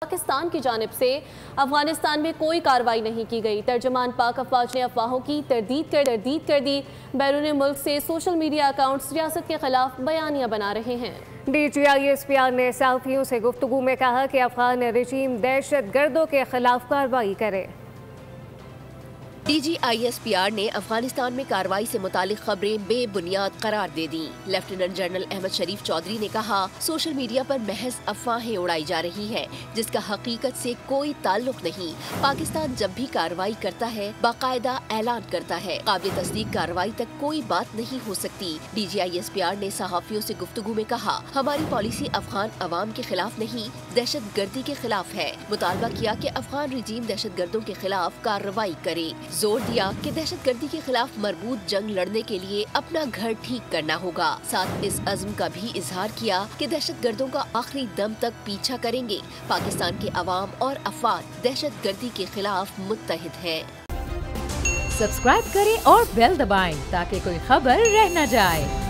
پاکستان کی جانب سے افغانستان میں کوئی کارروائی نہیں کی گئی۔ ترجمان پاک افواج نے افواہوں کی تردید کر دی۔ بیرون ملک سے سوشل میڈیا اکاؤنٹس ریاست کے خلاف بیانیاں بنا رہے ہیں۔ DGISPR نے صحافیوں سے گفتگو میں کہا کہ افغان رجیم دہشت گردوں کے خلاف کارروائی کرے۔ DGISPR نے افغانستان میں کارروائی سے متعلق خبریں بے بنیاد قرار دے دیں۔ لیفٹیننٹ جنرل احمد شریف چودھری نے کہا، سوشل میڈیا پر محض افواہیں اڑائی جا رہی ہیں جس کا حقیقت سے کوئی تعلق نہیں۔ پاکستان جب بھی کارروائی کرتا ہے باقاعدہ اعلان کرتا ہے، قابل تصدیق کارروائی تک کوئی بات نہیں ہو سکتی۔ DGISPR نے صحافیوں سے گفتگو میں کہا، ہماری پالیسی افغان عوام کے خلاف نہیں، دہشت گردی کے خلاف ہے۔ مطالبہ کیا کہ افغان رجیم دہشت گردوں کے خلاف کارروائی کرے۔ زور دیا کہ دہشت گردی کے خلاف مربوط جنگ لڑنے کے لیے اپنا گھر ٹھیک کرنا ہوگا۔ ساتھ اس عزم کا بھی اظہار کیا کہ دہشت گردوں کا آخری دم تک پیچھا کریں گے۔ پاکستان کے عوام اور افراد دہشت گردی کے خلاف متحد ہیں۔ سبسکرائب کریں اور بیل دبائیں تاکہ کوئی خبر رہ نہ جائے۔